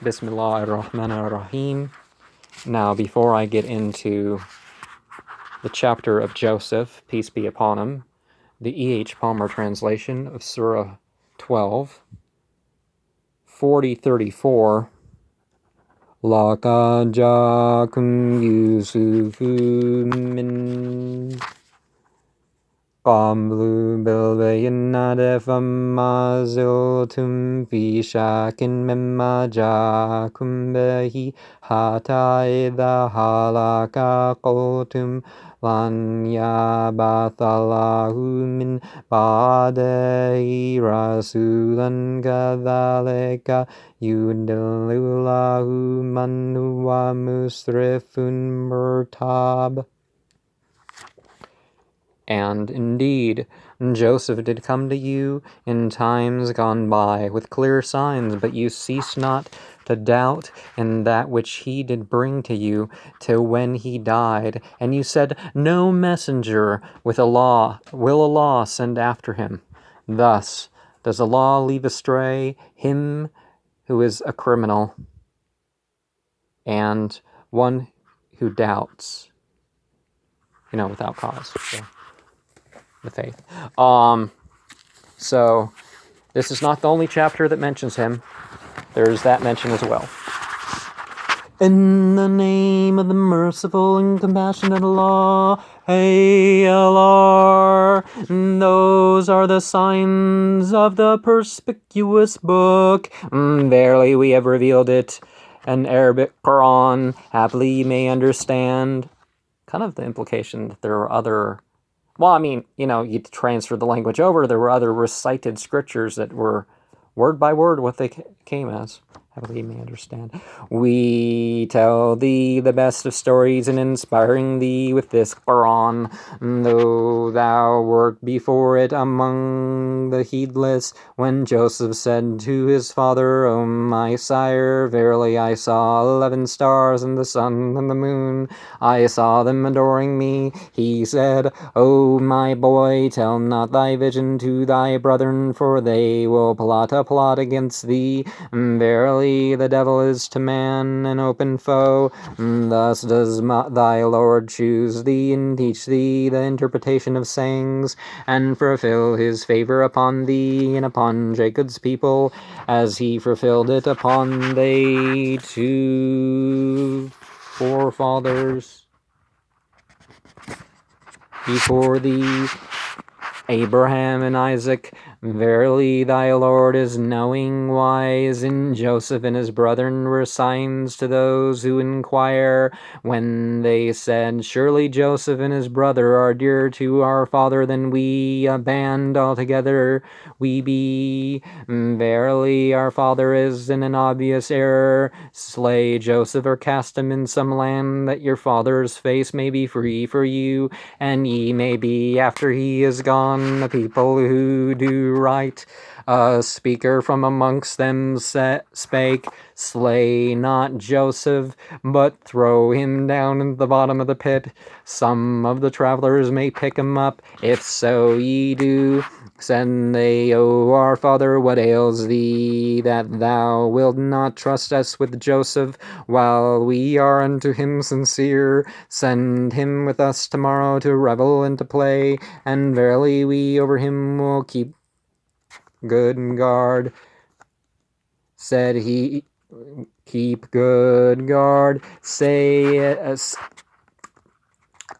Bismillahirrahmanirrahim. Now, before I get into the chapter of Joseph, peace be upon him, the E.H. Palmer translation of Surah 12, 40:34, Laqad ja'akum Yusufu min قَبْلُ بِالْبَيِّنَاتِ فَمَا زِلْتُمْ فِي شَكٍّ مِّمَّا جَاءَكُم بِهِ حَتَّىٰ إِذَا هَلَكَ قُلْتُمْ لَن يَبْعَثَ اللَّهُ مِن بَعْدِهِ رَسُولًا كَذَٰلِكَ يُضِلُّ اللَّهُ مَنْ هُوَ مُسْرِفٌ مُرْتَابٌ. And indeed, Joseph did come to you in times gone by with clear signs, but you ceased not to doubt in that which he did bring to you till when he died. And you said, no messenger with Allah will Allah send after him. Thus does Allah leave astray him who is a criminal and one who doubts, without cause. The faith. So this is not the only chapter that mentions him. There's that mention as well. In the name of the merciful and compassionate Allah, A.L.R. Those are the signs of the perspicuous book. Verily we have revealed it, an Arabic Qoran. Happily you may understand. Kind of the implication that there are other... Well, you transfer the language over. There were other recited scriptures that were word by word what they came as. Happily you may understand. We tell thee the best of stories and inspiring thee with this Quran, though thou wert before it among the heedless, when Joseph said to his father, O my sire, verily I saw 11 stars in the sun and the moon. I saw them adoring me. He said, O my boy, tell not thy vision to thy brethren, for they will plot a plot against thee. Verily the devil is to man an open foe. Thus does thy Lord choose thee and teach thee the interpretation of sayings, and fulfill his favor upon thee and upon Jacob's people, as he fulfilled it upon they 2 forefathers before thee, Abraham and Isaac. Verily thy Lord is knowing, wise, and Joseph and his brethren were signs to those who inquire, when they said, surely Joseph and his brother are dearer to our father than we, a band altogether we be. Verily our father is in an obvious error. Slay Joseph or cast him in some land, that your father's face may be free for you, and ye may be, after he is gone, the people who do right. A speaker from amongst them spake, slay not Joseph, but throw him down in the bottom of the pit. Some of the travelers may pick him up, if so ye do. Said they, O our father, what ails thee, that thou wilt not trust us with Joseph, while we are unto him sincere? Send him with us tomorrow to revel and to play, and verily we over him will keep good guard. Said he, keep good guard.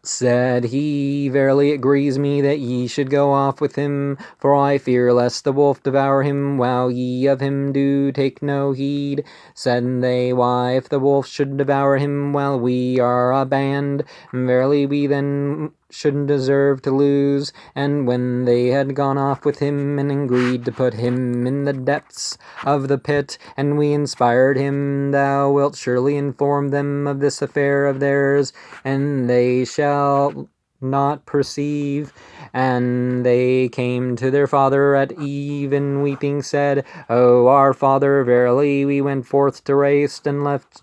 Said he, verily it grieves me that ye should go off with him, for I fear lest the wolf devour him, while ye of him do take no heed. Said they, why, if the wolf should devour him while we are a band, verily we then shouldn't deserve to lose. And when they had gone off with him, and agreed to put him in the depths of the pit, and we inspired him, thou wilt surely inform them of this affair of theirs, and they shall not perceive. And they came to their father at eve, and weeping said, O our father, verily we went forth to race, and left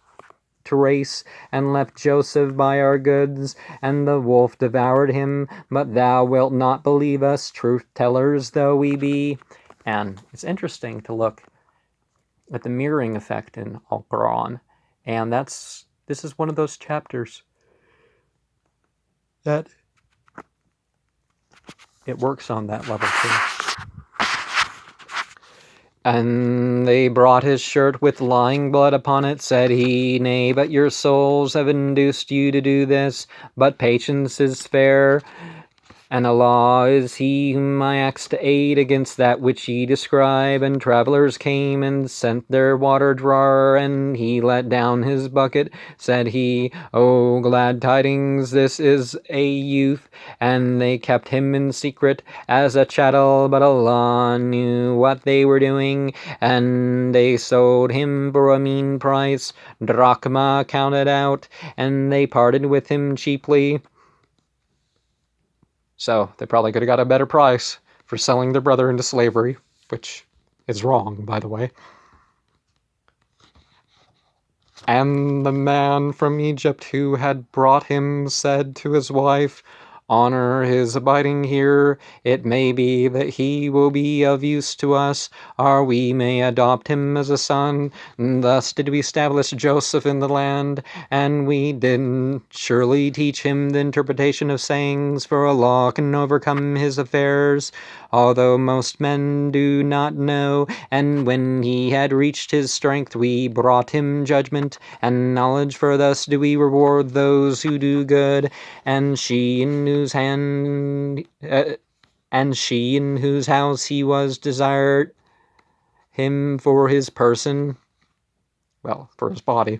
Joseph by our goods, and the wolf devoured him, but thou wilt not believe us, truth tellers though we be. And it's interesting to look at the mirroring effect in Al-Quran. And this is one of those chapters that it works on that level too. And they brought his shirt with lying blood upon it, said he, nay, but your souls have induced you to do this, but patience is fair, and Allah is he whom I ask to aid against that which ye describe. And travelers came and sent their water drawer, and he let down his bucket. Said he, O glad tidings, this is a youth. And they kept him in secret as a chattel, but Allah knew what they were doing. And they sold him for a mean price, drachma counted out, and they parted with him cheaply. So they probably could have got a better price for selling their brother into slavery, which is wrong, by the way. And the man from Egypt who had brought him said to his wife, honor his abiding here. It may be that he will be of use to us, or we may adopt him as a son. And thus did we establish Joseph in the land, and we did surely teach him the interpretation of sayings, for Allah can overcome his affairs, although most men do not know. And when he had reached his strength, we brought him judgment and knowledge, for thus do we reward those who do good. And she in whose house he was desired him for his person, well, for his body.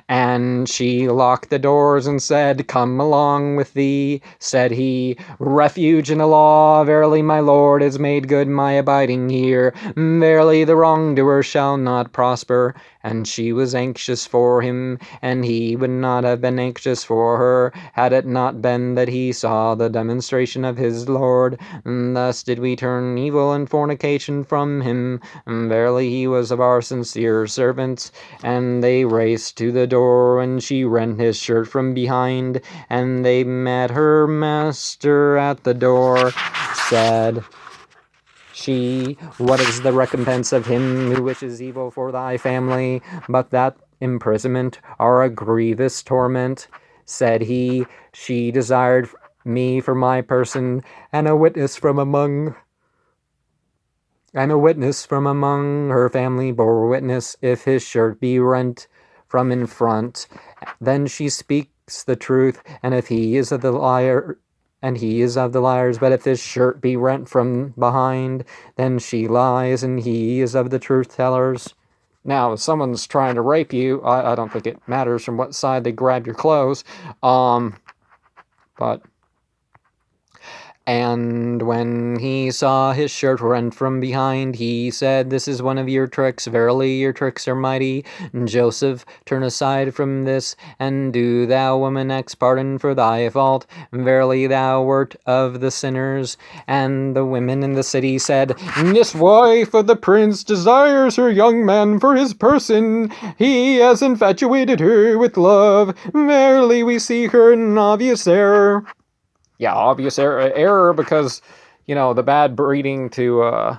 And she locked the doors and said, come along with thee. Said he, refuge in Allah, verily my Lord has made good my abiding here. Verily the wrongdoer shall not prosper. And she was anxious for him, and he would not have been anxious for her, had it not been that he saw the demonstration of his Lord. And thus did we turn evil and fornication from him. And verily he was of our sincere servants. And they raced to the door, and she rent his shirt from behind, and they met her master at the door. Said she, what is the recompense of him who wishes evil for thy family, but that imprisonment or a grievous torment? Said he, she desired me for my person, and a witness from among her family bore witness, if his shirt be rent from in front, then she speaks the truth, and if he is of the liar, and he is of the liars, but if his shirt be rent from behind, then she lies, and he is of the truth-tellers. Now, if someone's trying to rape you, I don't think it matters from what side they grab your clothes, but... And when he saw his shirt rent from behind, he said, this is one of your tricks. Verily your tricks are mighty. And Joseph, turn aside from this, and do thou, woman, ask pardon for thy fault. Verily thou wert of the sinners. And the women in the city said, this wife of the prince desires her young man for his person. He has infatuated her with love. Verily we see her in obvious error. Yeah, obvious error because, the bad breeding to,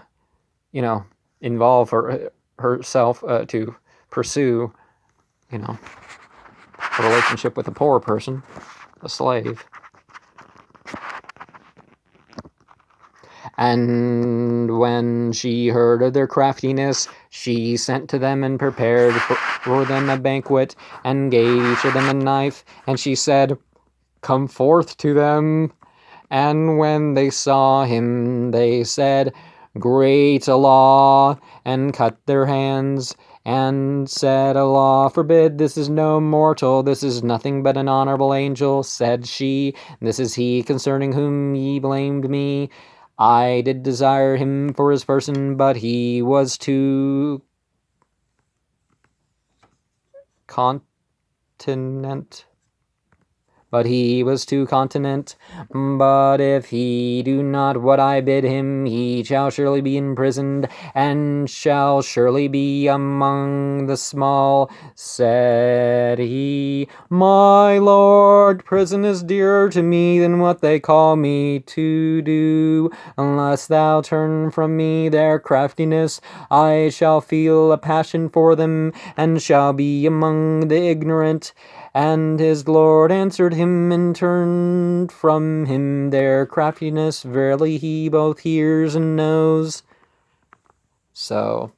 involve herself to pursue, a relationship with a poor person, a slave. And when she heard of their craftiness, she sent to them and prepared for them a banquet, and gave each of them a knife, and she said, come forth to them. And when they saw him, they said, great Allah, and cut their hands, and said, Allah forbid, this is no mortal, this is nothing but an honorable angel. Said she, this is he concerning whom ye blamed me. I did desire him for his person, but he was too continent. But he was too continent. But if he do not what I bid him, he shall surely be imprisoned, and shall surely be among the small. Said he, My lord, prison is dearer to me than what they call me to do. Unless thou turn from me their craftiness, I shall feel a passion for them, and shall be among the ignorant. And his lord answered him and turned from him their craftiness. Verily he both hears and knows. So,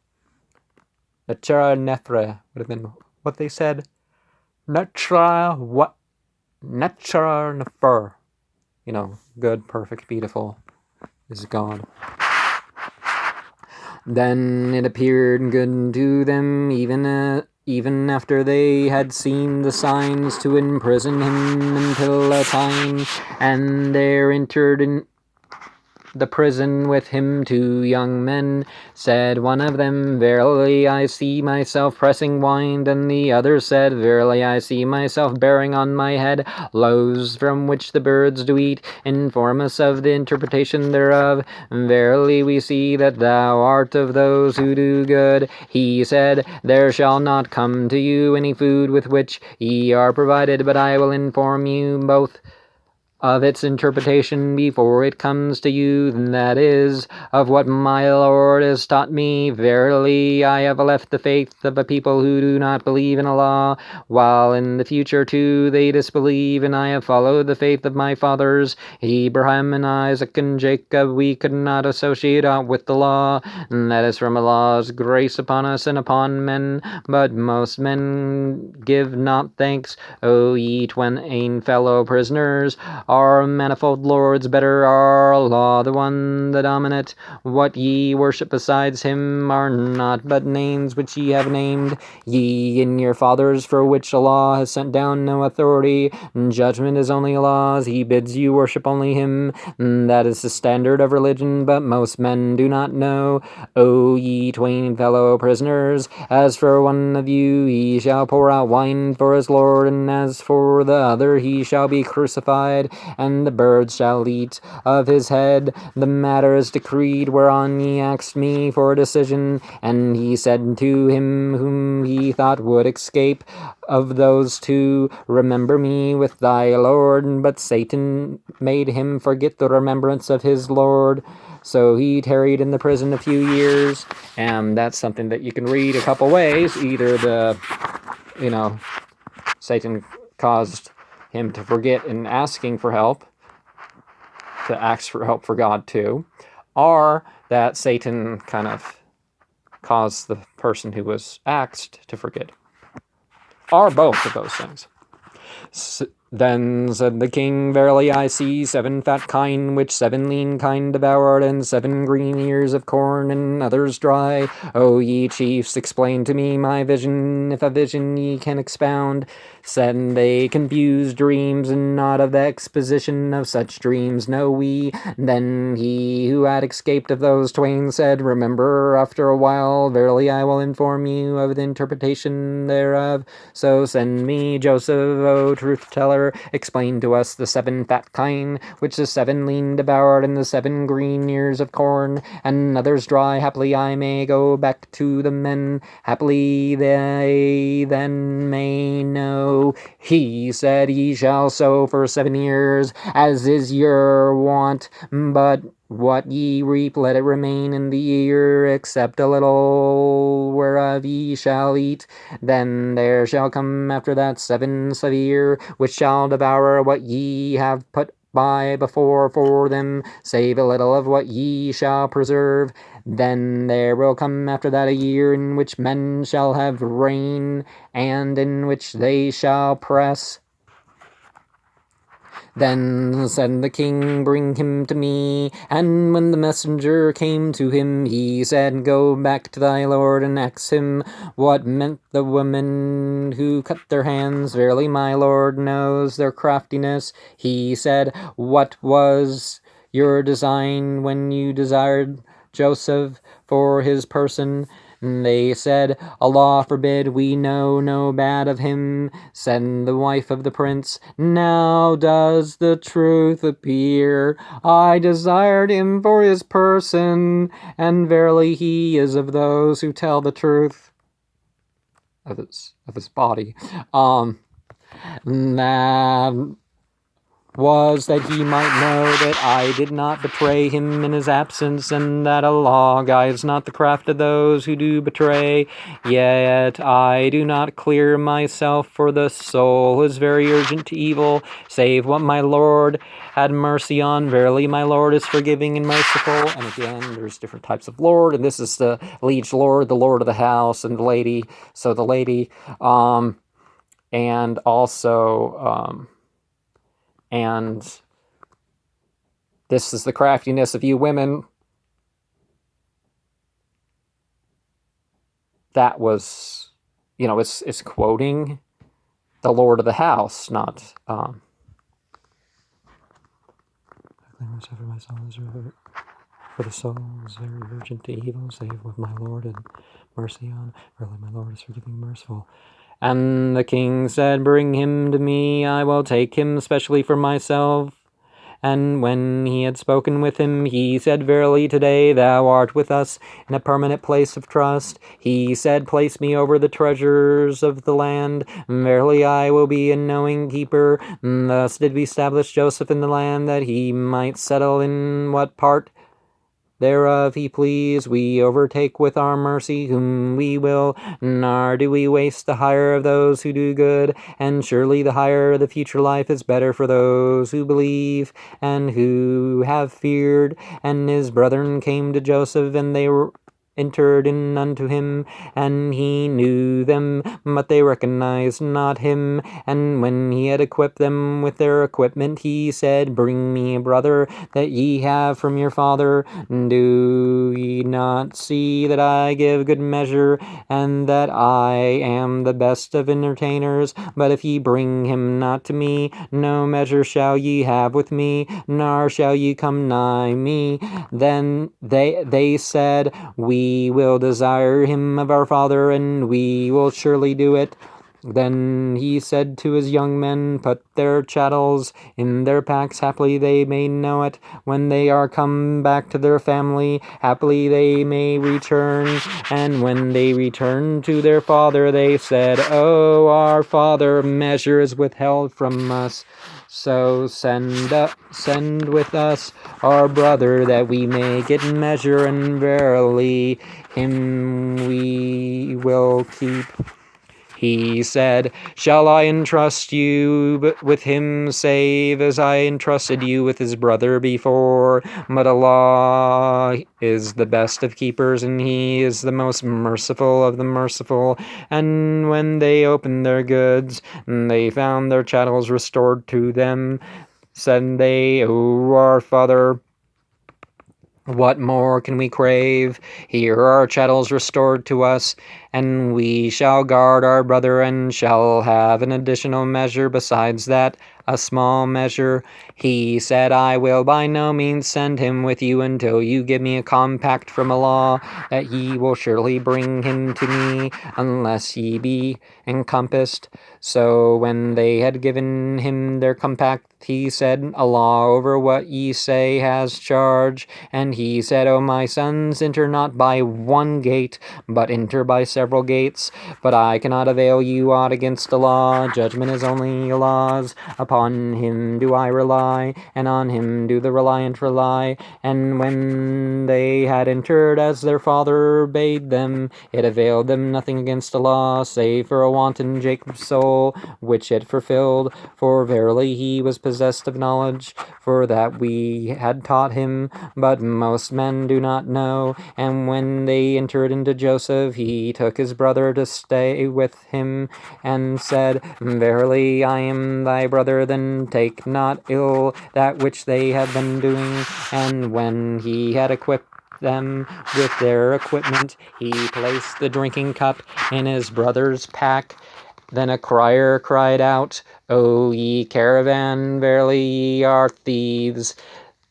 Nachara Nethra would have been what they said. Nachara what? Nachara Nefer. Good, perfect, beautiful is God. Then it appeared good to them, even after they had seen the signs, to imprison him until a time. And there entered in the prison with him 2 young men. Said one of them, Verily I see myself pressing wine. And the other said, Verily I see myself bearing on my head loaves from which the birds do eat. Inform us of the interpretation thereof. Verily we see that thou art of those who do good. He said, There shall not come to you any food with which ye are provided, but I will inform you both of its interpretation before it comes to you, and that is, of what my Lord has taught me. Verily, I have left the faith of a people who do not believe in Allah, while in the future too they disbelieve, and I have followed the faith of my fathers, Abraham and Isaac and Jacob. We could not associate aught with the law, and that is from Allah's grace upon us and upon men, but most men give not thanks. O ye twain fellow prisoners, our manifold lords better are Allah, the one, the dominant. What ye worship besides him are not but names which ye have named, ye and your fathers, for which Allah has sent down no authority. Judgment is only Allah's. He bids you worship only him. That is the standard of religion, but most men do not know. O ye twain fellow prisoners, as for one of you, he shall pour out wine for his Lord, and as for the other, he shall be crucified, and the birds shall eat of his head. The matter is decreed whereon ye asked me for a decision. And he said to him whom he thought would escape of those 2, Remember me with thy Lord. But Satan made him forget the remembrance of his Lord. So he tarried in the prison a few years. And that's something that you can read a couple ways. Either Satan caused him to forget in asking for help, to ask for help for God too, or that Satan kind of caused the person who was asked to forget, or both of those things. Then said the king, Verily I see 7 fat kine, which 7 lean kine devoured, and 7 green ears of corn, and others dry. O ye chiefs, explain to me my vision, if a vision ye can expound. Said they, Confused dreams, and not of the exposition of such dreams know we. Then he who had escaped of those twain said, Remember after a while, verily I will inform you of the interpretation thereof. So send me Joseph, O truth-teller, explain to us the 7 fat kine, which the 7 lean devoured, and the 7 green ears of corn, and others dry. Haply I may go back to the men, haply they then may know. He said, Ye shall sow for 7 years, as is your wont, but what ye reap, let it remain in the ear, except a little, whereof ye shall eat. Then there shall come after that 7 severe, which shall devour what ye have put by before for them, save a little of what ye shall preserve. Then there will come after that a year in which men shall have rain, and in which they shall press. Then said the king, Bring him to me. And when the messenger came to him, he said, Go back to thy lord, and ask him what meant the women who cut their hands. Verily my lord knows their craftiness. He said, What was your design when you desired Joseph for his person? They said, Allah forbid, we know no bad of him. Said the wife of the prince, now does the truth appear. I desired him for his person, and verily he is of those who tell the truth of his body. That was that he might know that I did not betray him in his absence, and that Allah guides not the craft of those who do betray. Yet I do not clear myself, for the soul is very urgent to evil, save what my Lord had mercy on. Verily my Lord is forgiving and merciful. And again, there's different types of Lord, and this is the liege Lord, the Lord of the house, and the lady. So the lady, and also... and this is the craftiness of you women. That was, it's quoting the Lord of the house, not, for the soul is very urgent to evil, save with my Lord and mercy on. Really, my Lord is forgiving and merciful. And the king said, bring him to me, I will take him specially for myself. And when he had spoken with him, he said, verily today thou art with us in a permanent place of trust. He said, place me over the treasures of the land. Verily I will be a knowing keeper. Thus did we establish Joseph in the land, that he might settle in what part thereof he please. We overtake with our mercy whom we will, nor do we waste the hire of those who do good. And surely the hire of the future life is better for those who believe and who have feared. And his brethren came to Joseph, and they were entered in unto him, and he knew them, but they recognized not him. And when he had equipped them with their equipment, he said, bring me a brother that ye have from your father. Do ye not see that I give good measure, and that I am the best of entertainers? But if ye bring him not to me, no measure shall ye have with me, nor shall ye come nigh me. Then they said, we will desire him of our father, and we will surely do it. Then he said to his young men, put their chattels in their packs, haply they may know it. When they are come back to their family, haply they may return. And when they returned to their father, they said, oh, our father, measure is withheld from us. So send with us our brother, that we may get measure, and verily him we will keep. He said, shall I entrust you with him, save as I entrusted you with his brother before? But Allah is the best of keepers, and he is the most merciful of the merciful. And when they opened their goods, they found their chattels restored to them. Said they, O our father, what more can we crave? Here are our chattels restored to us, and we shall guard our brother, and shall have an additional measure besides that, a small measure. He said, I will by no means send him with you until you give me a compact from Allah, that ye will surely bring him to me, unless ye be encompassed. So when they had given him their compact, he said, Allah over what ye say has charge. And he said, O my sons, enter not by one gate, but enter by several gates. But I cannot avail you aught against Allah. Judgment is only Allah's. Upon him do I rely, and on him do the reliant rely. And when they had entered as their father bade them, it availed them nothing against Allah, save for a wanton Jacob's soul, which it fulfilled. For verily he was possessed of knowledge, for that we had taught him, but most men do not know. And when they entered into Joseph, he took his brother to stay with him, and said, verily I am thy brother, then take not ill that which they have been doing. And when he had equipped them with their equipment, he placed the drinking cup in his brother's pack. Then a crier cried out, O ye caravan, verily ye are thieves.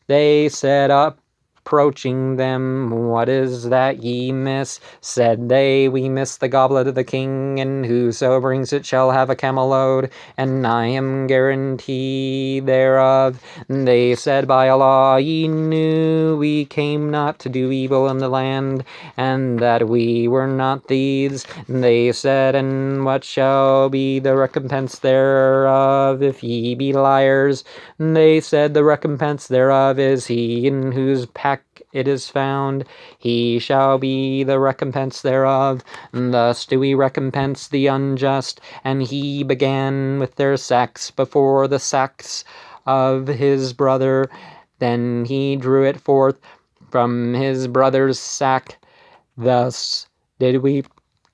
They set up approaching them. "What is that ye miss?" said they. "We miss the goblet of the king, and whoso brings it shall have a camel load, and I am guarantee thereof." They said, "By Allah, ye knew we came not to do evil in the land, and that we were not thieves." They said, "And what shall be the recompense thereof, if ye be liars?" They said, "The recompense thereof is he in whose pack it is found. He shall be the recompense thereof. Thus do we recompense the unjust." And he began with their sacks before the sacks of his brother. Then he drew it forth from his brother's sack. Thus did we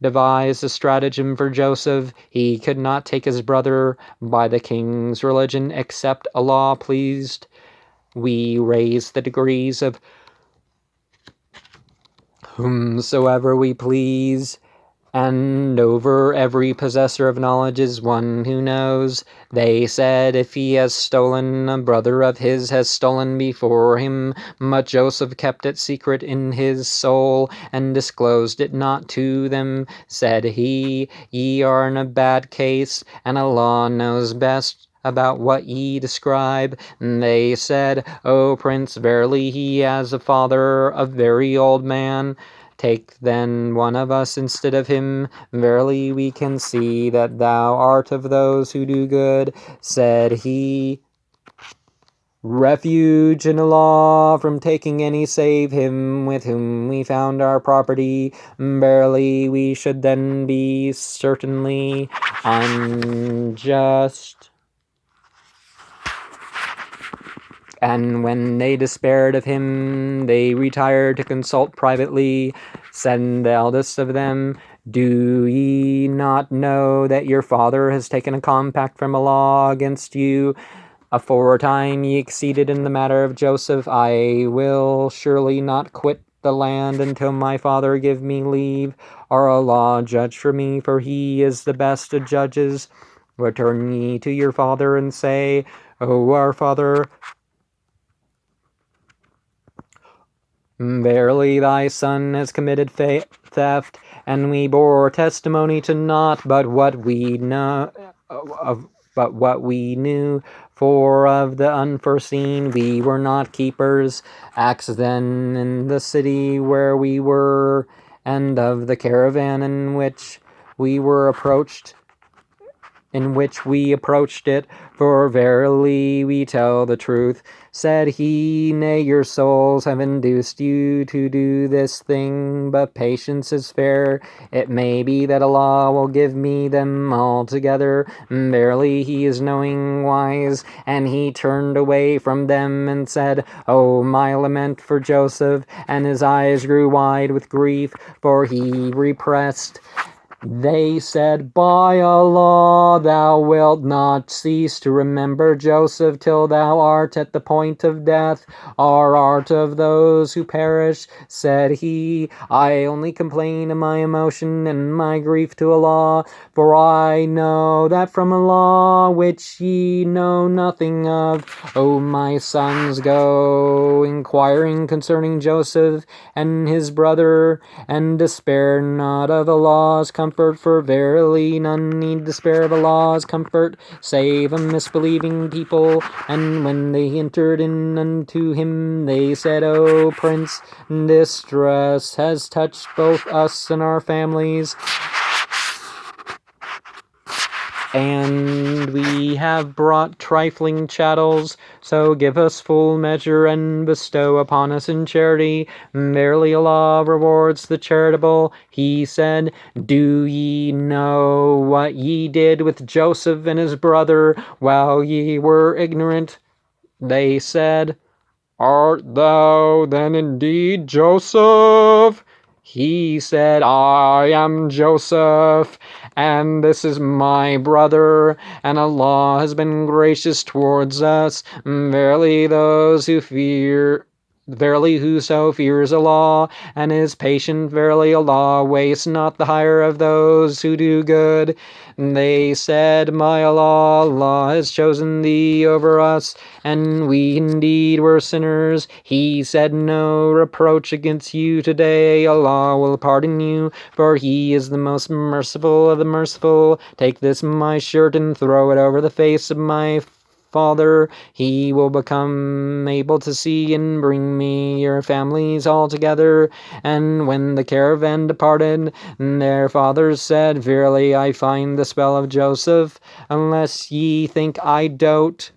devise a stratagem for Joseph. He could not take his brother by the king's religion, except Allah pleased. We raise the degrees of whomsoever we please, and over every possessor of knowledge is one who knows. They said, "If he has stolen, a brother of his has stolen before him." But Joseph kept it secret in his soul, and disclosed it not to them. Said he, "Ye are in a bad case, and Allah knows best about what ye describe." And they said, "O Prince, verily he has a father, a very old man. Take then one of us instead of him. Verily we can see that thou art of those who do good." Said he, "Refuge in Allah from taking any save him with whom we found our property. Verily we should then be certainly unjust." And when they despaired of him, they retired to consult privately. Said the eldest of them, "Do ye not know that your father has taken a compact from Allah against you? Aforetime ye exceeded in the matter of Joseph. I will surely not quit the land until my father give me leave, or Allah judge for me, for he is the best of judges. Return ye to your father and say, O our father, verily thy son has committed theft, and we bore testimony to naught but what we know but what we knew, for of the unforeseen we were not keepers. Acts then in the city where we were, and of the caravan in which we approached it, for verily we tell the truth." Said he, "Nay, your souls have induced you to do this thing, but patience is fair. It may be that Allah will give me them altogether. Verily he is knowing wise." And he turned away from them and said, "O my lament for Joseph," and his eyes grew wide with grief, for he repressed. They said, "By Allah, thou wilt not cease to remember Joseph till thou art at the point of death, or art of those who perish." Said he, "I only complain of my emotion and my grief to Allah, for I know that from Allah which ye know nothing of. O my sons, go inquiring concerning Joseph and his brother, and despair not of Allah's comfort, for verily none need despair of Allah's comfort, save a misbelieving people." And when they entered in unto him, they said, "O Prince, distress has touched both us and our families, and we have brought trifling chattels, so give us full measure and bestow upon us in charity. Verily Allah rewards the charitable." He said, "Do ye know what ye did with Joseph and his brother while ye were ignorant?" They said, "Art thou then indeed Joseph?" He said, "I am Joseph, and this is my brother, and Allah has been gracious towards us. Verily those who fear Verily, whoso fears Allah and is patient, verily Allah wastes not the hire of those who do good. And they said, My Allah has chosen thee over us, and we indeed were sinners. He said, No reproach against you today. Allah will pardon you, for He is the most merciful of the merciful. Take this my shirt and throw it over the face of my Father. He will become able to see and bring me your families all together. And when the caravan departed, their fathers said, Verily I find the spell of Joseph, unless ye think I dote.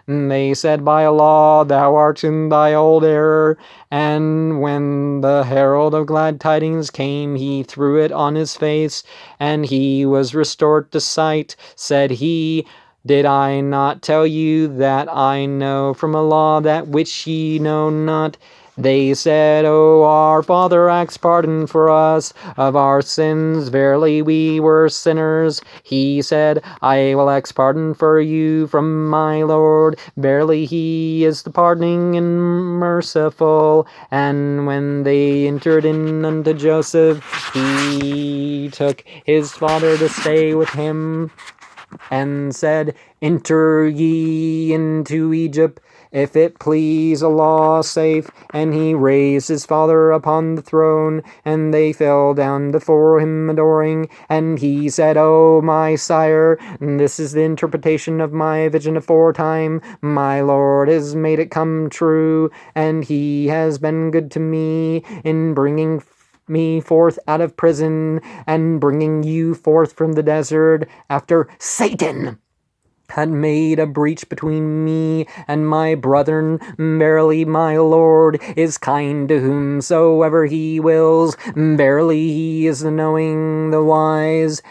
And they said, By Allah, thou art in thy old error. And when the herald of glad tidings came, he threw it on his face, and he was restored to sight. Said he, Did I not tell you that I know from Allah that which ye know not? They said, O our Father, ask pardon for us of our sins. Verily we were sinners. He said, I will ask pardon for you from my Lord. Verily He is the pardoning and merciful. And when they entered in unto Joseph, he took his father to stay with him, and said, Enter ye into Egypt, if it please Allah safe. And he raised his father upon the throne, and they fell down before him adoring. And he said, O my sire, this is the interpretation of my vision aforetime. My Lord has made it come true, and He has been good to me in bringing me forth out of prison, and bringing you forth from the desert, after Satan had made a breach between me and my brethren. Verily my Lord is kind to whomsoever He wills. Verily He is the knowing, the wise.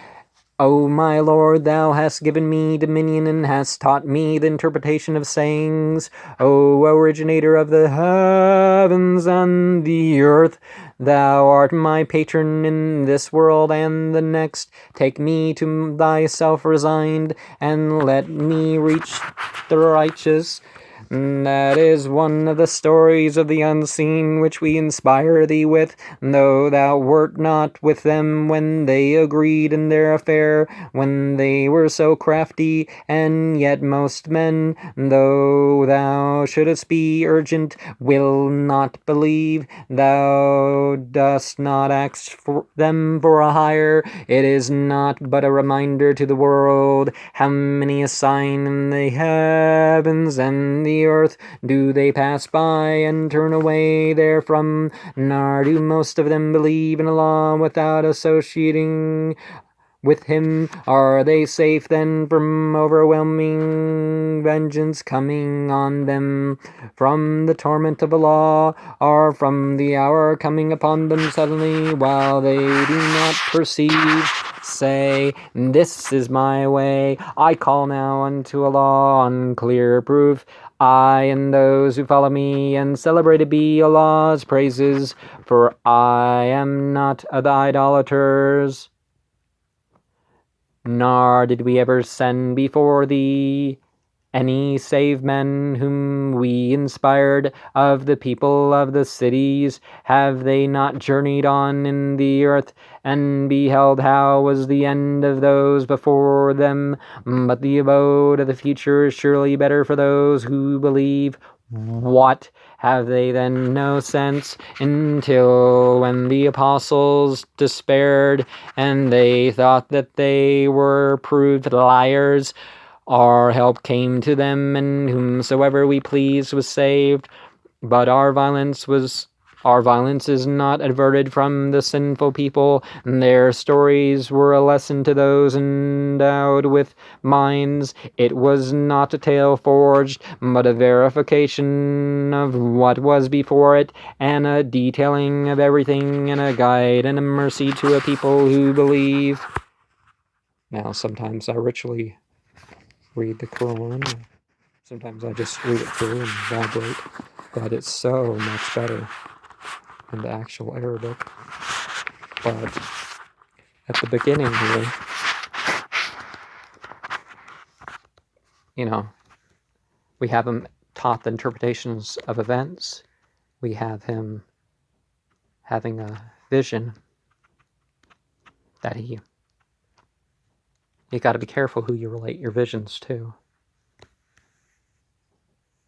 O my Lord, Thou hast given me dominion, and hast taught me the interpretation of sayings. O originator of the heavens and the earth, Thou art my patron in this world and the next. Take me to Thyself resigned, and let me reach the righteous. That is one of the stories of the unseen which we inspire thee with, though thou wert not with them when they agreed in their affair, when they were so crafty. And yet most men, though thou shouldest be urgent, will not believe. Thou dost not ask for them for a hire. It is not but a reminder to the world. How many a sign in the heavens and the earth do they pass by and turn away therefrom? Nor do most of them believe in Allah without associating with Him. Are they safe then from overwhelming vengeance coming on them, from the torment of Allah, or from the hour coming upon them suddenly, while they do not perceive? Say, This is my way. I call now unto Allah on clear proof. I and those who follow me, and celebrated be Allah's praises, for I am not of the idolaters. Nor did we ever send before thee any save men whom we inspired of the people of the cities. Have they not journeyed on in the earth, and beheld how was the end of those before them? But the abode of the future is surely better for those who believe. What? Have they then no sense? Until when the apostles despaired, and they thought that they were proved liars, our help came to them, and whomsoever we pleased was saved. But our violence is not averted from the sinful people. Their stories were a lesson to those endowed with minds. It was not a tale forged, but a verification of what was before it, and a detailing of everything, and a guide and a mercy to a people who believe. Now, sometimes I ritually read the Koran. Sometimes I just read it through and vibrate, but it's so much better in the actual Arabic. But at the beginning here, we haven't taught the interpretations of events. we have him having a vision that you got to be careful who you relate your visions to.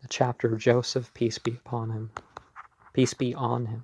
The chapter of Joseph, peace be upon him, peace be on him.